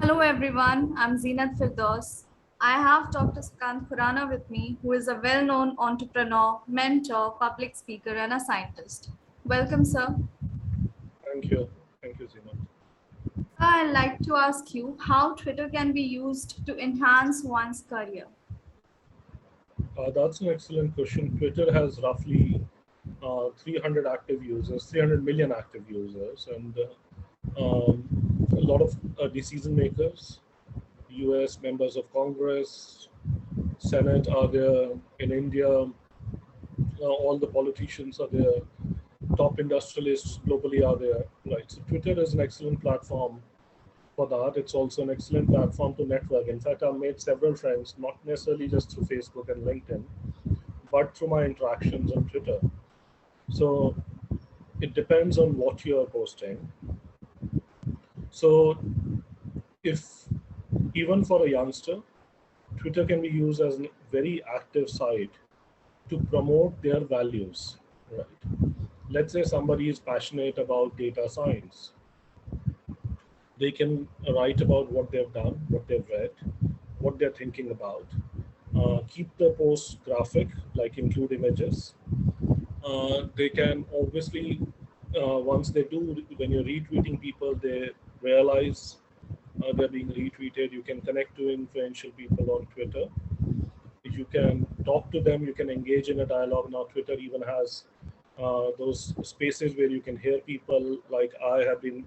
Hello everyone, I'm Zeenat Firdaus. I have Dr. Skant Khurana with me, who is a well-known entrepreneur, mentor, public speaker, and a scientist. Welcome, sir. Thank you. Thank you, Zima. I'd like to ask you how Twitter can be used to enhance one's career. That's an excellent question. Twitter has roughly 300 active users, 300 million active users, and a lot of decision makers, US members of Congress, Senate are there in India, all the politicians are there, top industrialists globally are there, right? So Twitter is an excellent platform for that. It's also an excellent platform to network. In fact, I've made several friends, not necessarily just through Facebook and LinkedIn, but through my interactions on Twitter. So it depends on what you are posting. So if even for a youngster, Twitter can be used as a very active site to promote their values, right? Let's say somebody is passionate about data science. They can write about what they've done, what they've read, what they're thinking about. Keep the post graphic, like include images. They can obviously, once they do, when you're retweeting people, they realize they're being retweeted. You can connect to influential people on Twitter. You can talk to them. You can engage in a dialogue. Now, Twitter even has those spaces where you can hear people. Like I have been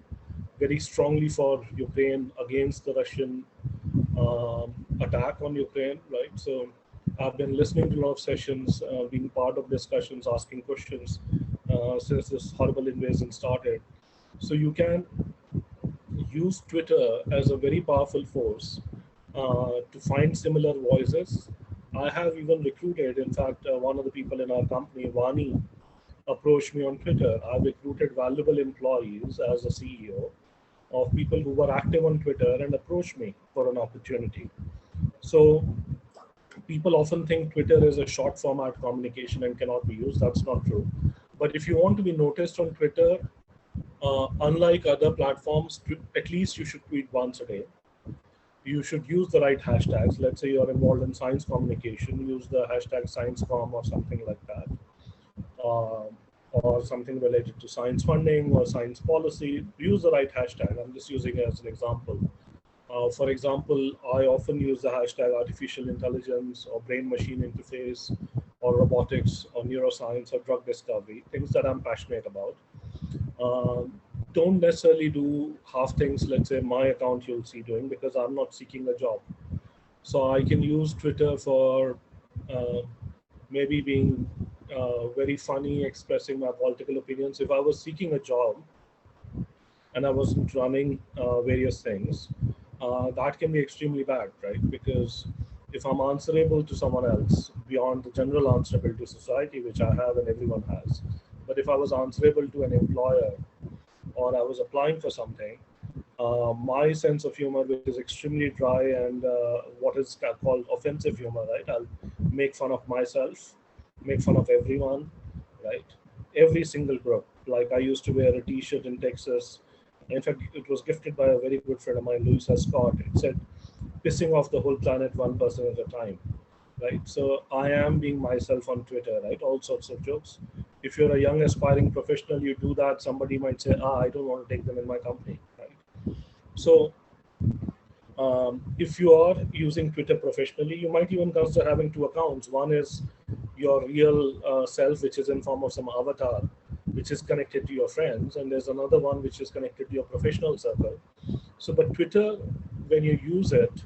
very strongly for Ukraine against the Russian attack on Ukraine, right? So I've been listening to a lot of sessions, being part of discussions, asking questions since this horrible invasion started. So you can use Twitter as a very powerful force to find similar voices. I have even recruited, in fact, one of the people in our company, Vani, approached me on Twitter. I've recruited valuable employees as a CEO of people who were active on Twitter and approached me for an opportunity. So people often think Twitter is a short format communication and cannot be used. That's not true. But if you want to be noticed on Twitter, unlike other platforms, at least you should tweet once a day. You should use the right hashtags. Let's say you're involved in science communication, use the hashtag ScienceCom or something like that. Or something related to science funding or science policy, use the right hashtag. I'm just using it as an example. For example, I often use the hashtag artificial intelligence or brain machine interface or robotics or neuroscience or drug discovery, things that I'm passionate about. Don't necessarily do half things, let's say my account you'll see doing, because I'm not seeking a job. So I can use Twitter for maybe being very funny, expressing my political opinions. If I was seeking a job and I wasn't running various things, that can be extremely bad, right? Because if I'm answerable to someone else beyond the general answerable to society, which I have and everyone has, but if I was answerable to an employer or I was applying for something, my sense of humor, which is extremely dry and what is called offensive humor, right? I'll make fun of myself, make fun of everyone, right? Every single group. Like I used to wear a T-shirt in Texas. In fact, it was gifted by a very good friend of mine, Louis S. Scott. It said, "Pissing off the whole planet one person at a time." Right? So I am being myself on Twitter, right? All sorts of jokes. If you're a young aspiring professional, you do that, somebody might say, I don't want to take them in my company, right? So if you are using Twitter professionally, you might even consider having two accounts. One is your real self, which is in form of some avatar, which is connected to your friends, and there's another one which is connected to your professional circle. So, but Twitter, when you use it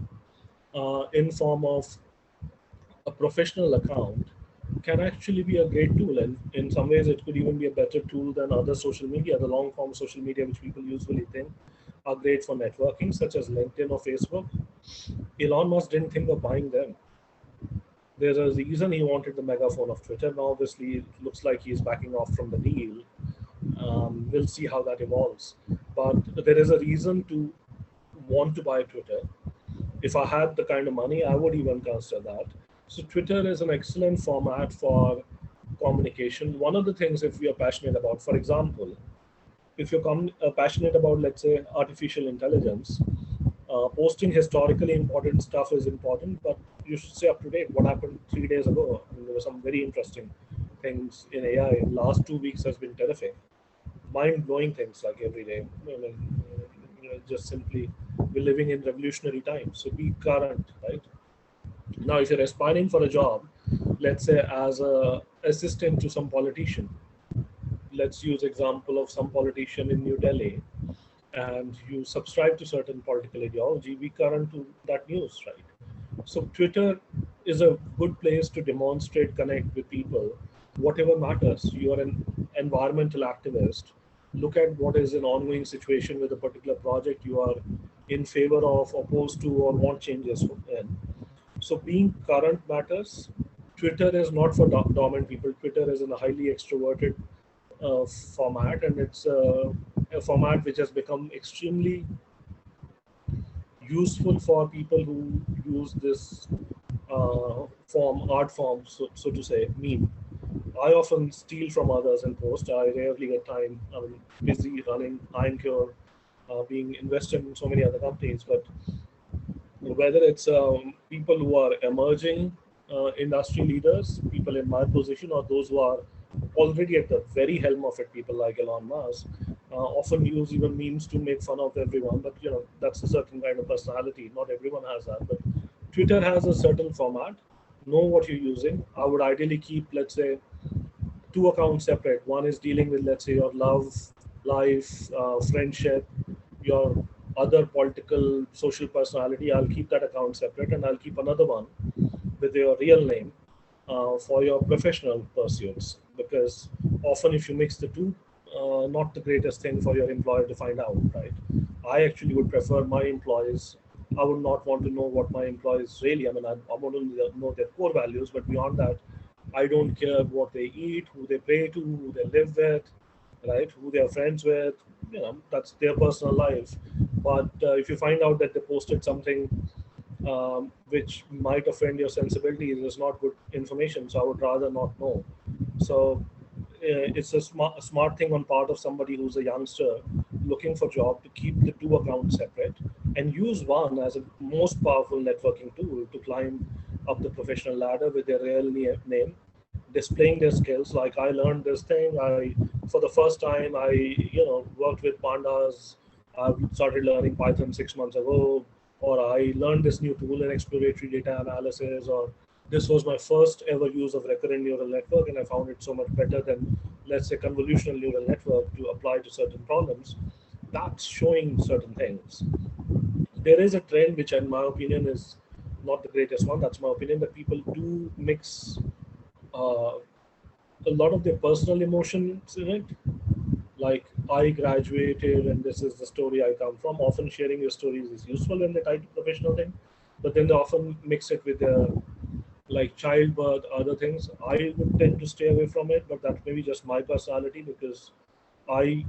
in form of a professional account, can actually be a great tool, and in some ways it could even be a better tool than other social media, the long form social media which people usually think are great for networking, such as LinkedIn or Facebook. Elon Musk didn't think of buying them. There's a reason he wanted the megaphone of Twitter. Now obviously it looks like he's backing off from the deal. We'll see how that evolves, but there is a reason to want to buy Twitter. If I had the kind of money, I would even consider that. So Twitter is an excellent format for communication. One of the things, if we are passionate about, for example, if you're passionate about, let's say, artificial intelligence, Posting historically important stuff is important, but you should stay up to date. What happened 3 days ago? I mean, there were some very interesting things in AI. Last 2 weeks has been terrific, mind-blowing things like every day. I mean, just simply we're living in revolutionary times. So be current, right? Now, if you're aspiring for a job, let's say as a assistant to some politician, let's use example of some politician in New Delhi, and you subscribe to certain political ideology, be current to that news, right? So Twitter is a good place to demonstrate, connect with people, whatever matters. You are an environmental activist. Look at what is an ongoing situation with a particular project you are in favor of, opposed to, or want changes in. So being current matters. Twitter is not for dormant people. Twitter is in a highly extroverted format, and it's a format which has become extremely useful for people who use this art form, so to say, meme. I often steal from others and post. I rarely get time. I'm busy running Ioncure, being invested in so many other companies. But whether it's people who are emerging industry leaders, people in my position, or those who are already at the very helm of it, people like Elon Musk, often use even memes to make fun of everyone. But that's a certain kind of personality. Not everyone has that. But Twitter has a certain format. Know what you're using. I would ideally keep, let's say, two accounts separate. One is dealing with, let's say, your love life, friendship, your other political, social personality. I'll keep that account separate, and I'll keep another one with your real name for your professional pursuits. Because often, if you mix the two, not the greatest thing for your employer to find out, right? I actually would prefer my employees. I would not want to know what my employees really. I mean, I want to know their core values, but beyond that, I don't care what they eat, who they pray to, who they live with, right? Who they are friends with. That's their personal life. But if you find out that they posted something which might offend your sensibilities, is not good information. So I would rather not know. So it's a smart thing on part of somebody who's a youngster looking for job to keep the two accounts separate and use one as a most powerful networking tool to climb up the professional ladder with their real name, displaying their skills. Like, I learned this thing. I For the first time, I worked with pandas. I started learning Python 6 months ago, or I learned this new tool in exploratory data analysis, or this was my first ever use of recurrent neural network, and I found it so much better than, let's say, convolutional neural network to apply to certain problems. That's showing certain things. There is a trend which, in my opinion, is not the greatest one. That's my opinion, that people do mix uh, a lot of their personal emotions in it. Like, I graduated and this is the story I come from. Often sharing your stories is useful when they tie to professional thing, but then they often mix it with their, like, childbirth, other things. I would tend to stay away from it, but that may be just my personality, because I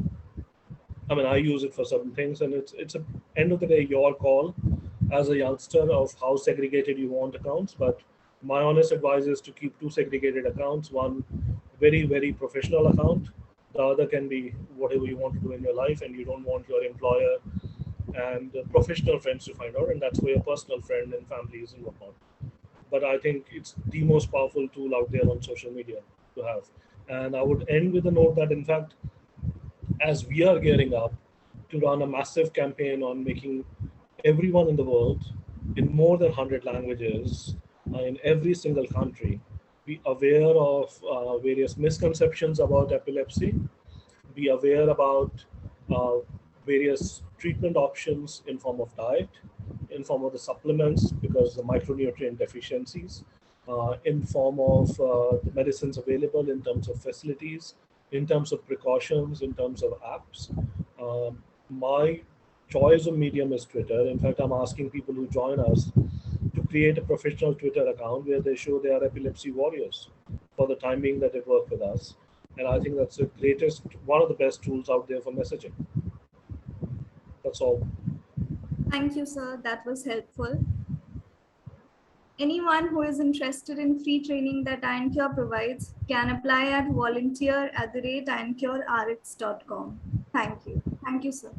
I use it for certain things, and it's a end of the day your call as a youngster of how segregated you want accounts. But my honest advice is to keep two segregated accounts: one very very professional account, the other can be whatever you want to do in your life, and you don't want your employer and professional friends to find out, and that's for your personal friend and families and whatnot. But I think it's the most powerful tool out there on social media to have. And I would end with a note that, in fact, as we are gearing up to run a massive campaign on making everyone in the world, in more than 100 languages, in every single country, be aware of various misconceptions about epilepsy, be aware about uh, various treatment options in form of diet, in form of the supplements because the micronutrient deficiencies, in form of the medicines available, in terms of facilities, in terms of precautions, in terms of apps. My choice of medium is Twitter. In fact, I'm asking people who join us to create a professional Twitter account where they show they are epilepsy warriors for the time being that they work with us. And I think that's the greatest, one of the best tools out there for messaging. That's all. Thank you, sir. That was helpful. Anyone who is interested in free training that Ioncure provides can apply at volunteer@ioncurerx.com. Thank you. Thank you, sir.